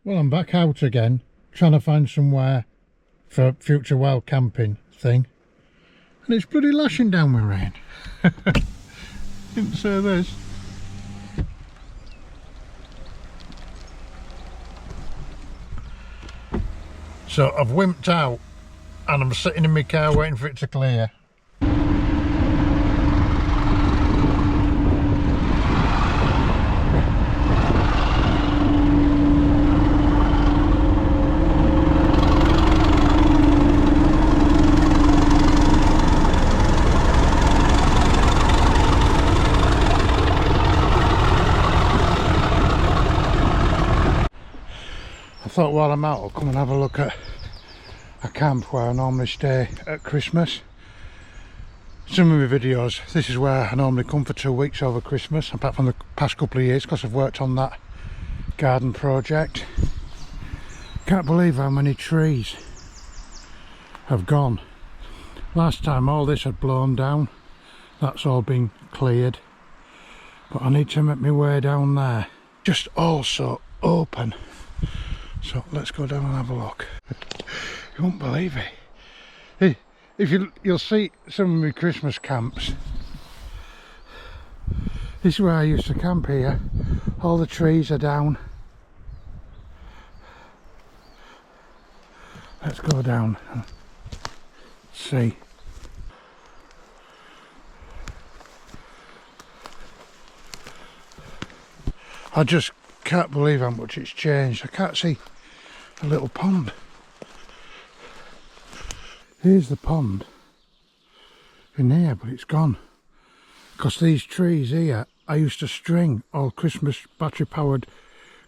Well, I'm back out again, trying to find somewhere for future wild camping thing. And it's bloody lashing down with rain. Didn't say this. So I've wimped out and I'm sitting in my car waiting for it to clear. I thought while I'm out I'll come and have a look at a camp where I normally stay at Christmas. Some of my videos, this is where I normally come for 2 weeks over Christmas, apart from the past couple of years because I've worked on that garden project. Can't believe how many trees have gone. Last time all this had blown down, that's all been cleared, but I need to make my way down there. Just also open. So let's go down and have a look. You won't believe it. If you'll see some of my Christmas camps. This is where I used to camp here. All the trees are down. Let's go down and see. I just can't believe how much it's changed. I can't see a little pond. Here's the pond in here, but it's gone because these trees here, I used to string all Christmas battery powered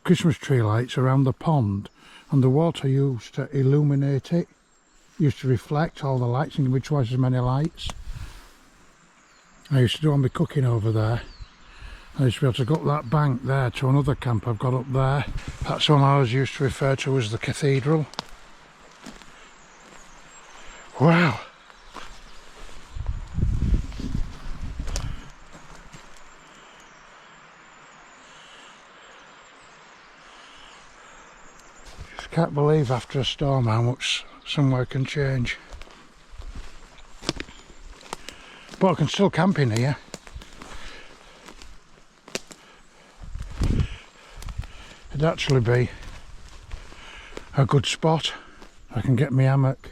Christmas tree lights around the pond, and the water used to illuminate it, used to reflect all the lights and give me twice as many lights. I used to do all my cooking over there. I used to be able to go up that bank there to another camp I've got up there. That's one I always used to refer to as the cathedral. Wow! Just can't believe after a storm how much somewhere can change. But I can still camp in here. It'd actually be a good spot. I can get my hammock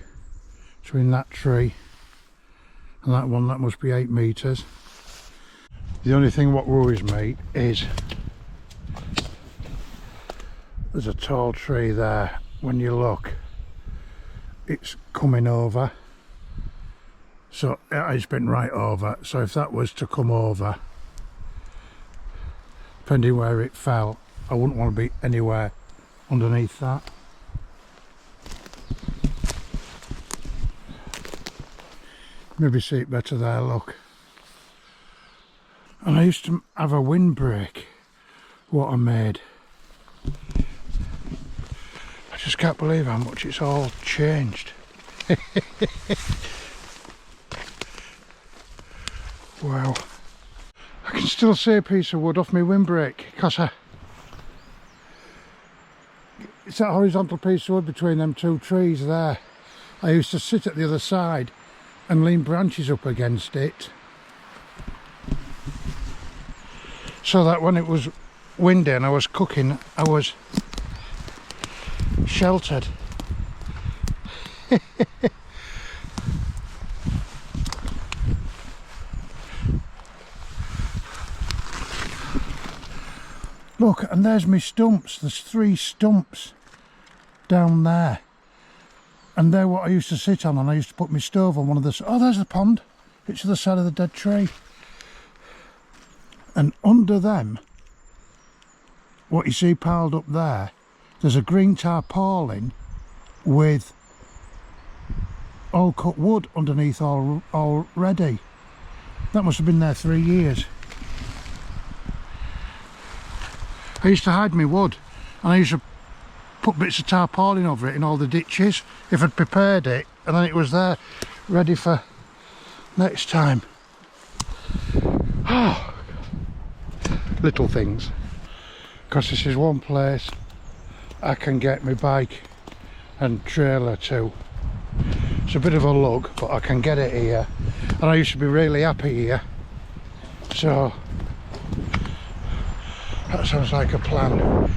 between that tree and that one. That must be 8 metres. The only thing what worries me is there's a tall tree there. When you look, it's coming over, so it's been right over. So if that was to come over, depending where it fell, I wouldn't want to be anywhere underneath that. Maybe see it better there, look. And I used to have a windbreak, what I made. I just can't believe how much it's all changed. Wow. I can still see a piece of wood off my windbreak because it's that horizontal piece of wood between them 2 trees there. I used to sit at the other side and lean branches up against it so that when it was windy and I was cooking, I was sheltered. Look, and there's my stumps. There's 3 stumps down there. And they're what I used to sit on, and I used to put my stove on one of the... Oh, there's the pond. It's to the side of the dead tree. And under them, what you see piled up there, there's a green tarpaulin with all cut wood underneath already. That must have been there 3 years. I used to hide my wood, and I used to put bits of tarpaulin over it in all the ditches if I'd prepared it, and then it was there ready for next time. Oh, little things, because this is one place I can get my bike and trailer to. It's a bit of a lug, but I can get it here, and I used to be really happy here, so that sounds like a plan.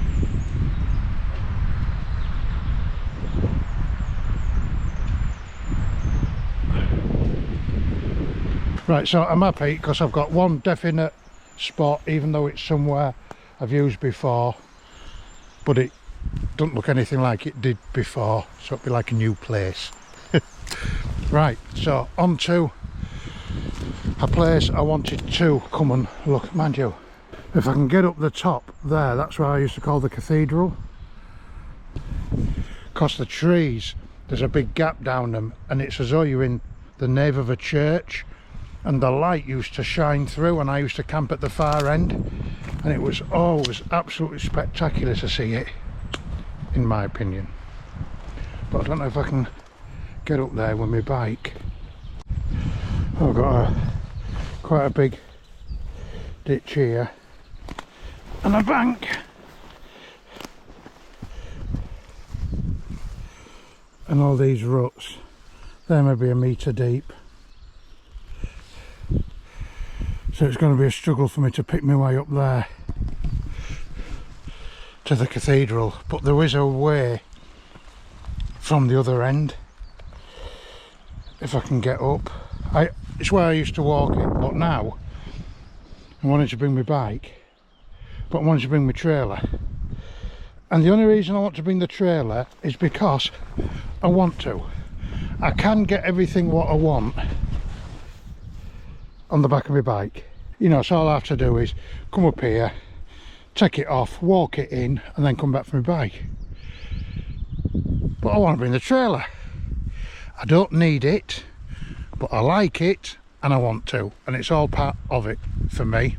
Right, so I'm happy because I've got one definite spot, even though it's somewhere I've used before, but it doesn't look anything like it did before, so it'll be like a new place. Right, so on to a place I wanted to come and look. Mind you, if I can get up the top there, that's what I used to call the cathedral, because the trees, there's a big gap down them, and it's as though you're in the nave of a church, and the light used to shine through, and I used to camp at the far end, and it was always absolutely spectacular to see it, in my opinion. But I don't know if I can get up there with my bike. I've got quite a big ditch here and a bank, and all these ruts, they're maybe a metre deep, so it's going to be a struggle for me to pick my way up there to the cathedral, but there is a way from the other end if I can get up. It's where I used to walk it, but now I wanted to bring my bike, but I wanted to bring my trailer, and the only reason I want to bring the trailer is because I want to. I can get everything what I want on the back of my bike, you know, so all I have to do is come up here, take it off, walk it in, and then come back for my bike. But I want to bring the trailer. I don't need it, but I like it and I want to, and it's all part of it for me.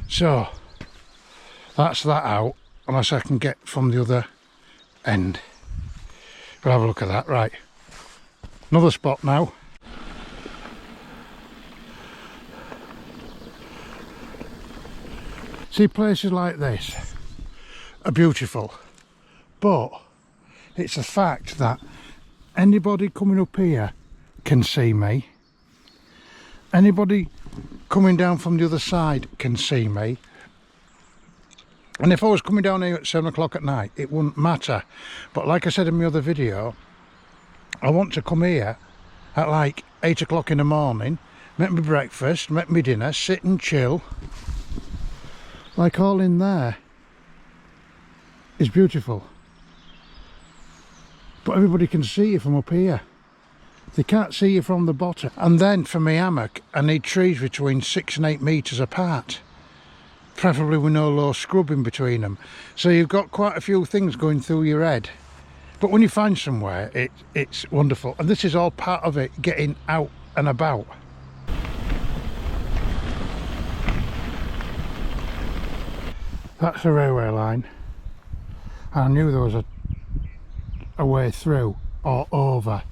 So that's that out, unless I can get from the other end. We'll have a look at that. Right, another spot now. See, places like this are beautiful, but it's a fact that anybody coming up here can see me. Anybody coming down from the other side can see me. And if I was coming down here at 7 o'clock at night, it wouldn't matter. But like I said in my other video, I want to come here at like 8 o'clock in the morning, make me breakfast, make me dinner, sit and chill. Like all in there is beautiful, but everybody can see you from up here. They can't see you from the bottom. And then for my hammock, I need trees between 6 and 8 metres apart, preferably with no low scrub in between them. So you've got quite a few things going through your head, but when you find somewhere, it's wonderful. And this is all part of it, getting out and about. That's the railway line. I knew there was a way through or over,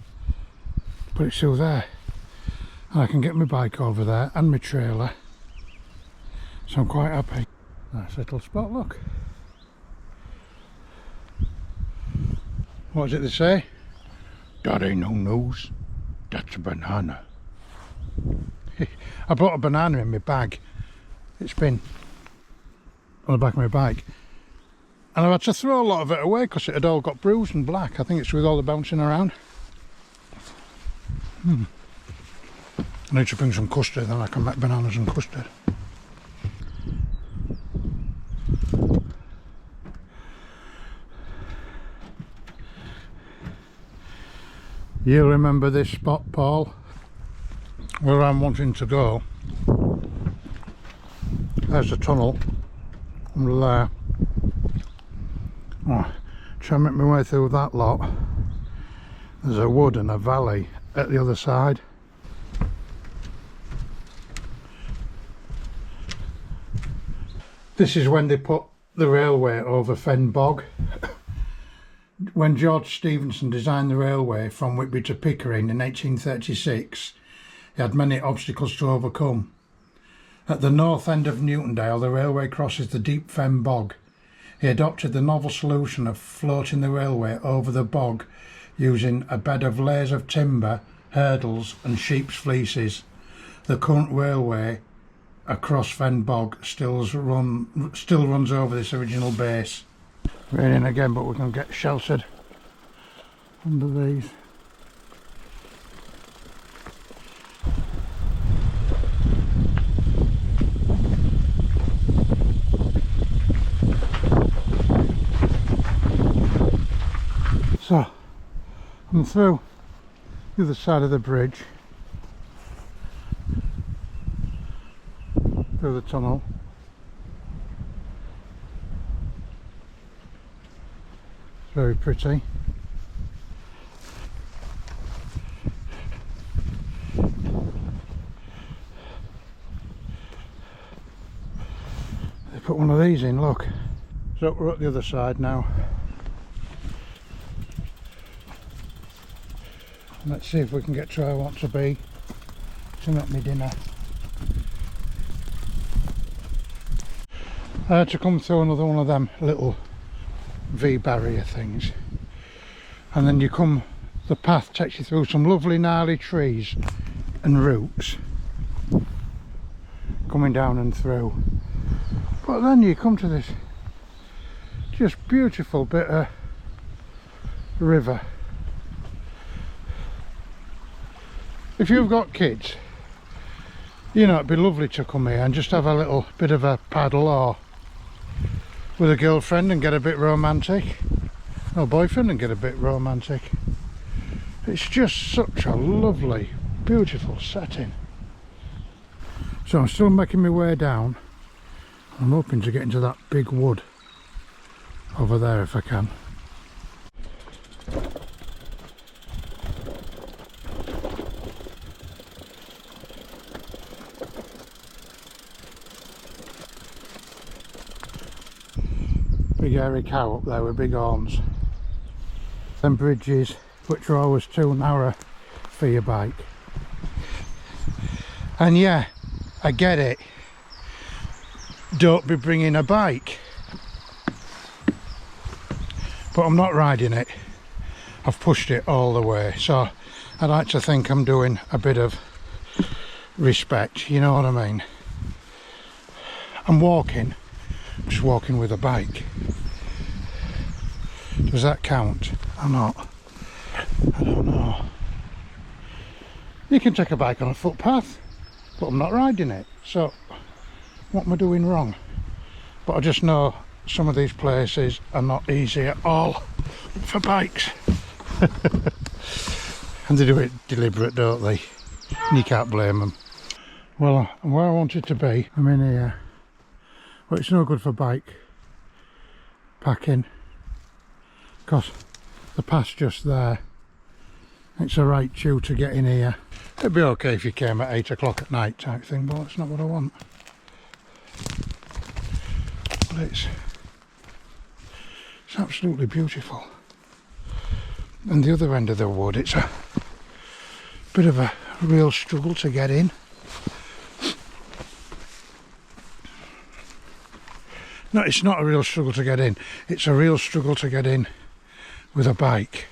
but it's still there. And I can get my bike over there and my trailer, so I'm quite happy. Nice little spot, look. What is it they say? That ain't no nose, that's a banana. I brought a banana in my bag. It's been on the back of my bike, and I've had to throw a lot of it away because it had all got bruised and black. I think it's with all the bouncing around. I need to bring some custard, then I can make bananas and custard. You'll remember this spot, Paul, where I'm wanting to go. There's the tunnel under there. Oh, try and make my way through that lot. There's a wood and a valley at the other side. This is when they put the railway over Fen Bog. When George Stephenson designed the railway from Whitby to Pickering in 1836, he had many obstacles to overcome. At the north end of Newtondale, the railway crosses the deep Fen Bog. He adopted the novel solution of floating the railway over the bog using a bed of layers of timber, hurdles and sheep's fleeces. The current railway across Fen Bog still runs over this original base. Raining again, but we can get sheltered under these. So I'm through the other side of the bridge, through the tunnel. It's very pretty. They put one of these in, look. So we're at the other side now. Let's see if we can get to where I want to be to make me dinner. I had to come through another one of them little V barrier things, and then the path takes you through some lovely gnarly trees and roots coming down and through, but then you come to this just beautiful bit of river. If you've got kids, you know, it'd be lovely to come here and just have a little bit of a paddle, or with a girlfriend and get a bit romantic, or boyfriend and get a bit romantic. It's just such a lovely, beautiful setting. So I'm still making my way down. I'm hoping to get into that big wood over there if I can. Big hairy cow up there with big horns. Them bridges which are always too narrow for your bike. And yeah, I get it. Don't be bringing a bike. But I'm not riding it. I've pushed it all the way. So I like to think I'm doing a bit of respect, you know what I mean? I'm walking, just walking with a bike. Does that count or not? I don't know. You can take a bike on a footpath, but I'm not riding it. So what am I doing wrong? But I just know some of these places are not easy at all for bikes. And they do it deliberate, don't they? And you can't blame them. Well, I'm where I wanted to be. I'm in here. But it's no good for bike packing, because the path's just there. It's a right chew to get in here. It'd be okay if you came at 8 o'clock at night type thing, but that's not what I want. But it's absolutely beautiful. And the other end of the wood, it's a bit of a real struggle to get in. No, it's not a real struggle to get in. It's a real struggle to get in with a bike.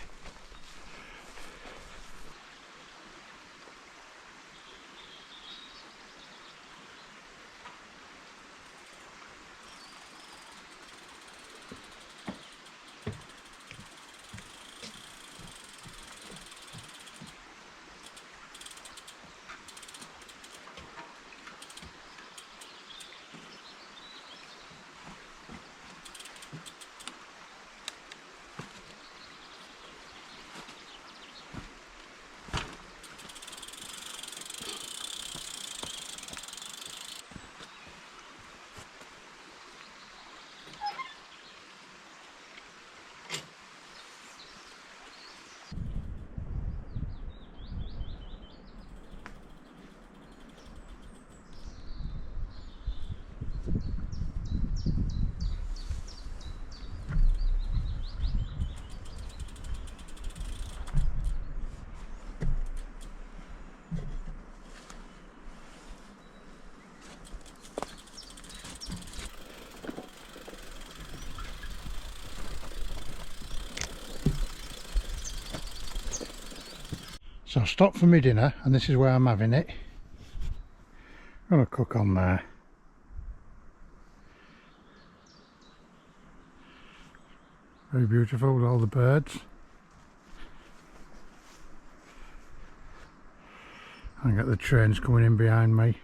So I stopped for my dinner, and this is where I'm having it. I'm going to cook on there. Very beautiful with all the birds. I get the trains coming in behind me.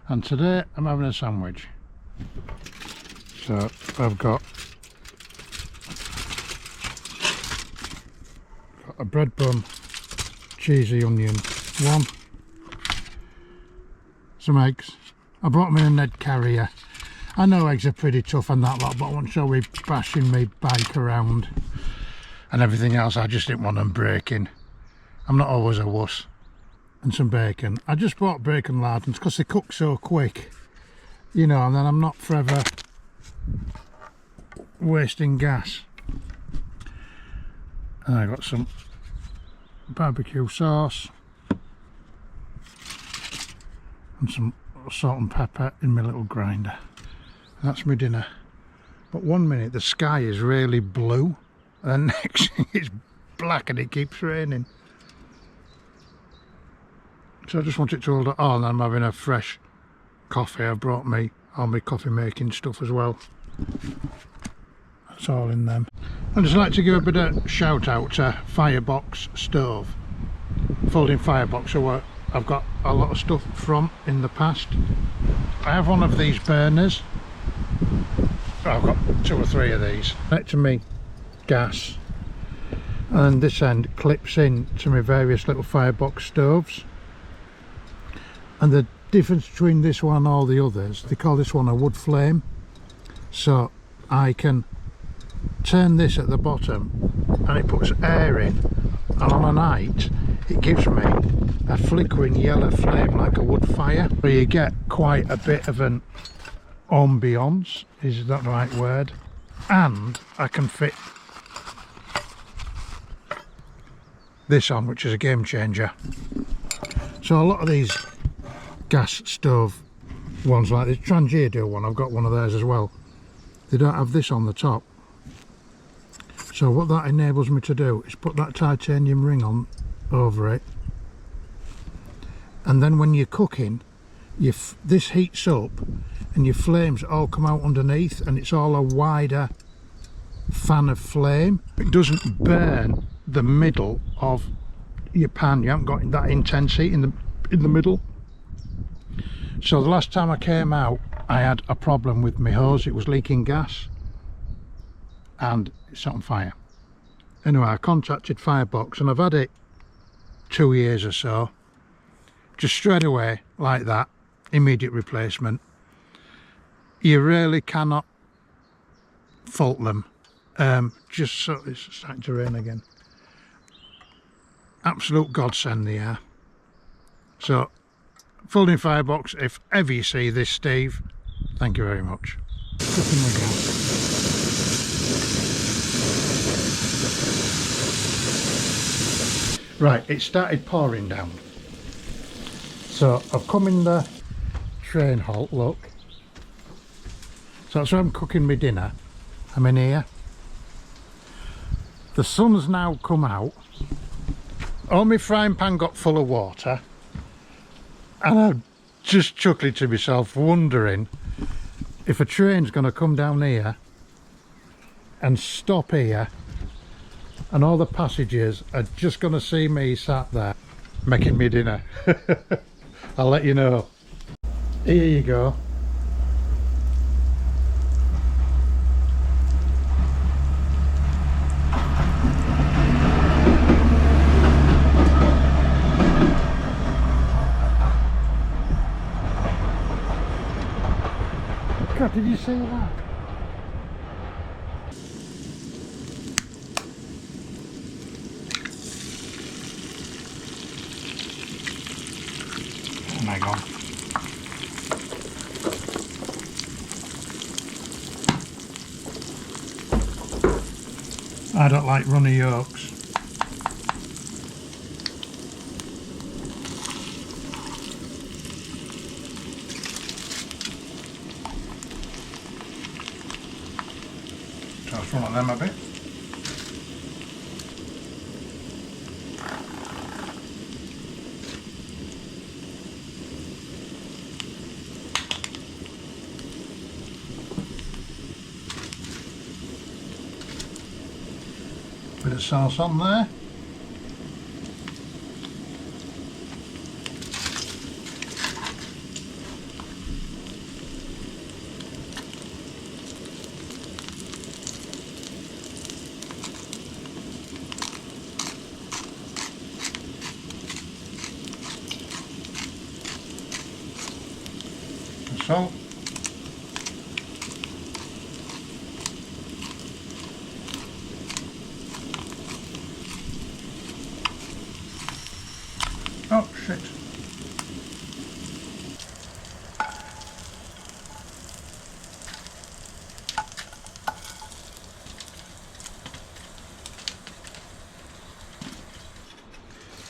And today I'm having a sandwich. So I've got a bread bun, cheesy onion, one, some eggs. I brought them in a Ned carrier. I know eggs are pretty tough and that lot, but I want to show we bashing my bike around and everything else. I just didn't want them breaking. I'm not always a wuss. And some bacon. I just bought bacon lardons because they cook so quick, you know, and then I'm not forever wasting gas. And I got some barbecue sauce and some salt and pepper in my little grinder. That's my dinner. But 1 minute the sky is really blue, and the next thing it's black and it keeps raining. So I just want it to hold it on. I'm having a fresh coffee. I've brought me all my coffee making stuff as well. That's all in them. I'd just like to give a bit of shout out to Firebox stove. Folding firebox, so I've got a lot of stuff from in the past. I have one of these burners. I've got 2 or 3 of these. Back to me gas, and this end clips in to my various little firebox stoves. And the difference between this one and all the others, they call this one a wood flame. So I can turn this at the bottom and it puts air in, and on a night it gives me a flickering yellow flame like a wood fire. So you get quite a bit of an ambience, is that the right word? And I can fit this on, which is a game changer. So a lot of these gas stove ones like this Trangia one, I've got one of theirs as well, they don't have this on the top. So what that enables me to do is put that titanium ring on over it, and then when you're cooking, this heats up and your flames all come out underneath, and it's all a wider fan of flame. It doesn't burn the middle of your pan. You haven't got that intense heat in the middle. So the last time I came out, I had a problem with my hose. It was leaking gas and it's on fire. Anyway, I contacted Firebox, and I've had it 2 years or so. Just straight away like that, immediate replacement. You really cannot fault them. Just so it's starting to rain again. Absolute godsend they are. So folding firebox, if ever you see this, Steve, thank you very much. Cooking the gas. Right, it started pouring down. So I've come in the train halt, look. So that's where I'm cooking my dinner. I'm in here. The sun's now come out. All my frying pan got full of water. And I'm just chuckling to myself, wondering if a train's going to come down here and stop here, and all the passengers are just going to see me sat there making me dinner. I'll let you know. Here you go. God, did you see that? Oh my God. I don't like runny yolks. Toss one of them a bit. Bit of sauce on there. Salt. Oh shit.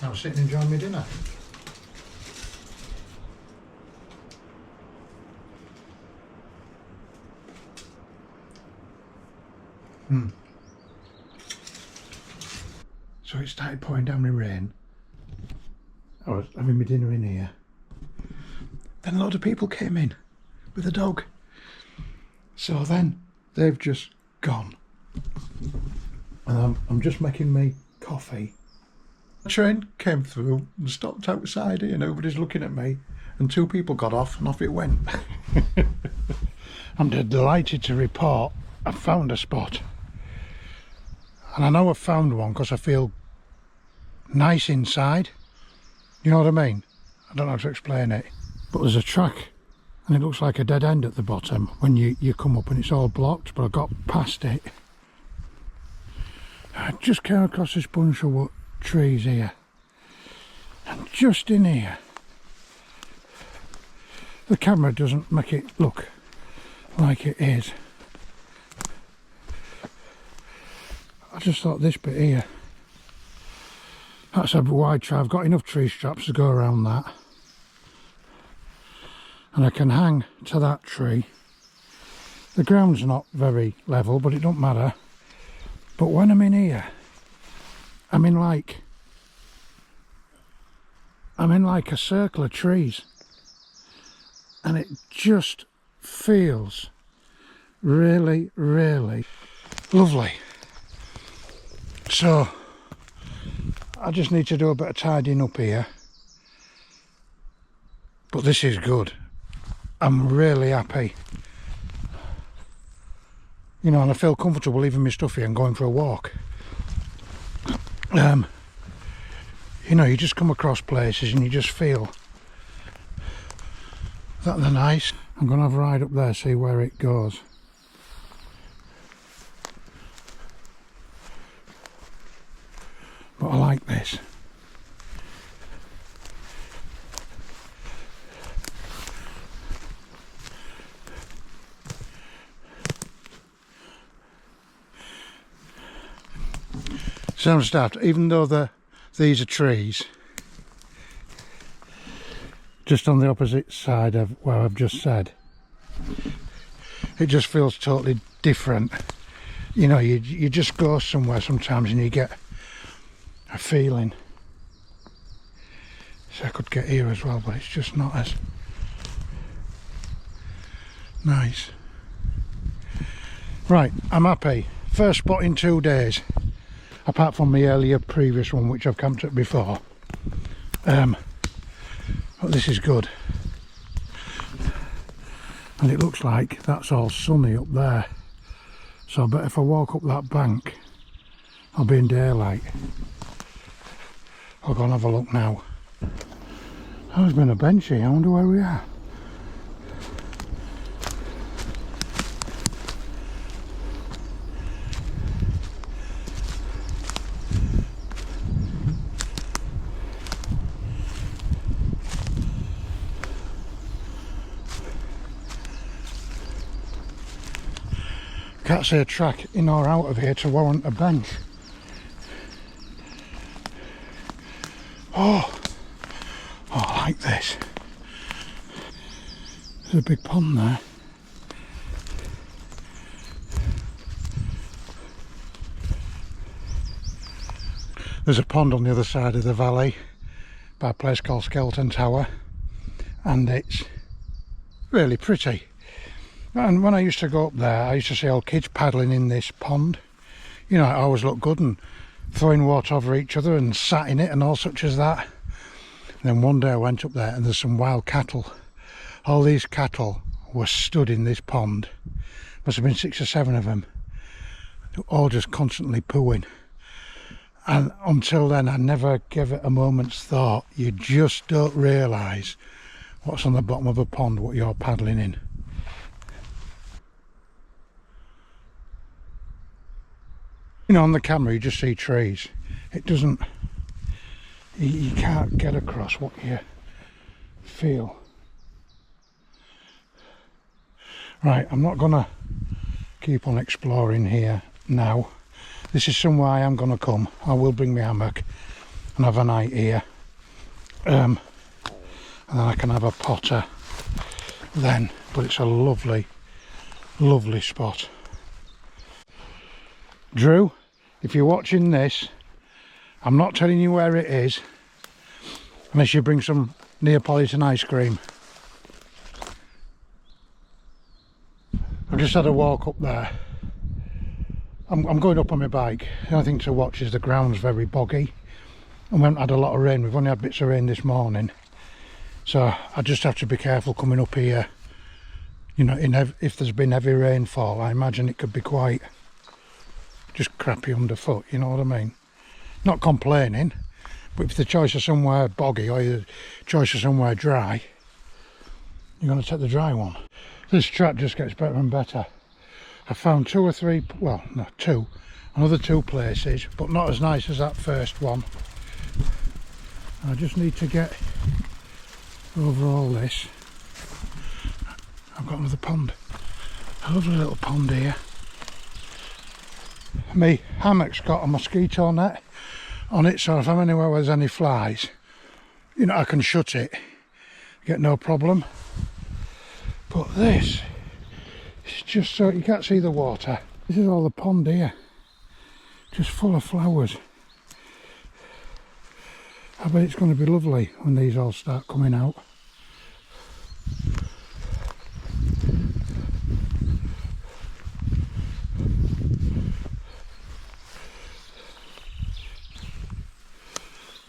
I was sitting enjoying my dinner. So it started pouring down with rain. I was having my dinner in here. Then a lot of people came in with a dog. So then they've just gone. And I'm just making me coffee. The train came through and stopped outside here. Nobody's looking at me. And 2 people got off and off it went. I'm delighted to report I've found a spot. And I know I've found one because I feel nice inside. You know what I mean? I don't know how to explain it. But there's a track and it looks like a dead end at the bottom when you come up and it's all blocked, but I got past it. I just came across this bunch of trees here. And just in here, the camera doesn't make it look like it is. I just thought this bit here, that's a wide tree. I've got enough tree straps to go around that. And I can hang to that tree. The ground's not very level, but it don't matter. But when I'm in here, I'm in like a circle of trees. And it just feels really, really lovely. So I just need to do a bit of tidying up here, but this is good. I'm really happy, you know, and I feel comfortable leaving my stuff here and going for a walk. You know, you just come across places and you just feel that they're nice. I'm going to have a ride up there, see where it goes. But I like this. Sounds daft, even though these are trees, just on the opposite side of where I've just said, it just feels totally different. You know, you just go somewhere sometimes and you get a feeling. So I could get here as well, but it's just not as nice. Right, I'm happy. First spot in 2 days, apart from my earlier previous one which I've camped at before. But this is good. And it looks like that's all sunny up there. So I bet if I walk up that bank, I'll be in daylight. I'll go and have a look now. There's been a bench here, I wonder where we are. Can't see a track in or out of here to warrant a bench. Oh, I like this. There's a big pond there. There's a pond on the other side of the valley by a place called Skeleton Tower, and it's really pretty. And when I used to go up there, I used to see old kids paddling in this pond. You know, it always looked good, and throwing water over each other and sat in it and all such as that. And then one day I went up there and there's some wild cattle. All these cattle were stood in this pond. Must have been 6 or 7 of them, all just constantly pooing. And until then I never gave it a moment's thought. You just don't realise what's on the bottom of a pond, what you're paddling in. You know, on the camera you just see trees. It doesn't, you can't get across what you feel. Right, I'm not gonna keep on exploring here now. This is somewhere I am gonna come. I will bring my hammock and have a night here. And then I can have a potter then. But it's a lovely, lovely spot. Drew, if you're watching this, I'm not telling you where it is unless you bring some Neapolitan ice cream. I've just had a walk up there. I'm going up on my bike. The only thing to watch is the ground's very boggy and we haven't had a lot of rain. We've only had bits of rain this morning, so I just have to be careful coming up here. You know, if there's been heavy rainfall, I imagine it could be quite just crappy underfoot, you know what I mean? Not complaining, but if the choice of somewhere boggy or the choice of somewhere dry, you're going to take the dry one. This track just gets better and better. I found 2 or 3, well, no, 2, another 2 places, but not as nice as that first one. I just need to get over all this. I've got another pond, a lovely little pond here. My hammock's got a mosquito net on it, so if I'm anywhere where there's any flies, you know, I can shut it, get no problem. But this, it's just so you can't see the water. This is all the pond here, just full of flowers. I bet it's going to be lovely when these all start coming out.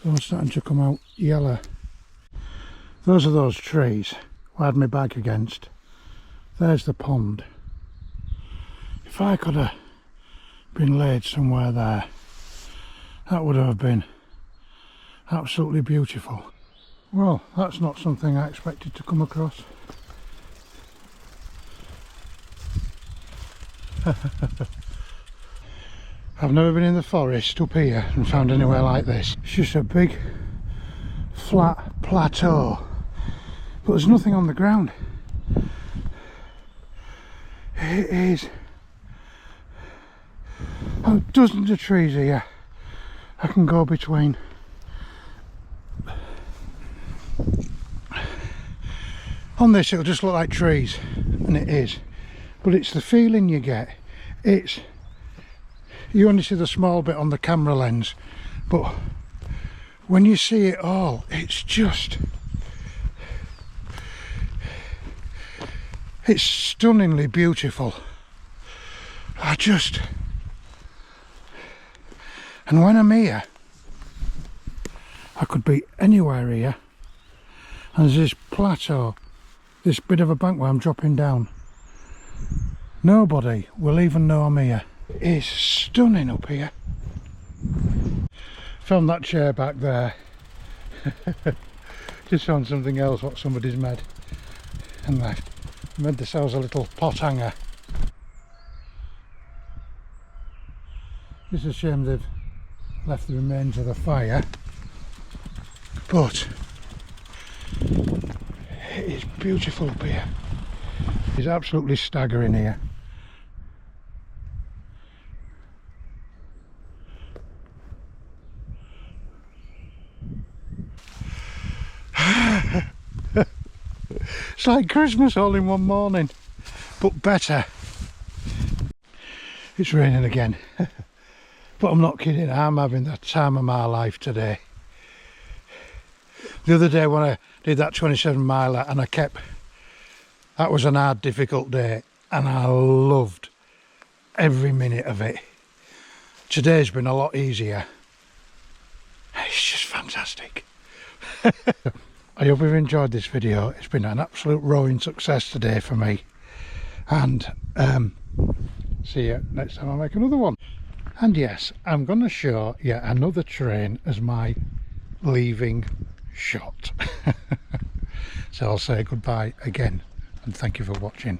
They're starting to come out yellow. Those are those trees I had my bag against. There's the pond. If I could have been laid somewhere there, that would have been absolutely beautiful. Well, that's not something I expected to come across. I've never been in the forest up here and found anywhere like this. It's just a big flat plateau, but there's nothing on the ground. It is dozens of trees here I can go between. On this it'll just look like trees, and it is, but it's the feeling you get. You only see the small bit on the camera lens, but when you see it all, it's stunningly beautiful. And when I'm here, I could be anywhere here, and there's this plateau, this bit of a bank where I'm dropping down. Nobody will even know I'm here. It's stunning up here. Found that chair back there. Just found something else what somebody's made and left. Made themselves a little pot hanger. It's a shame they've left the remains of the fire, but it is beautiful up here. It's absolutely staggering here. It's like Christmas all in one morning, but better. It's raining again. But I'm not kidding, I'm having the time of my life today. The other day when I did that 27 miler and that was an hard, difficult day, and I loved every minute of it. today's been a lot easier. It's just fantastic. I hope you've enjoyed this video. It's been an absolute roaring success today for me, and see you next time I make another one. And yes, I'm going to show yet another train as my leaving shot. So I'll say goodbye again and thank you for watching.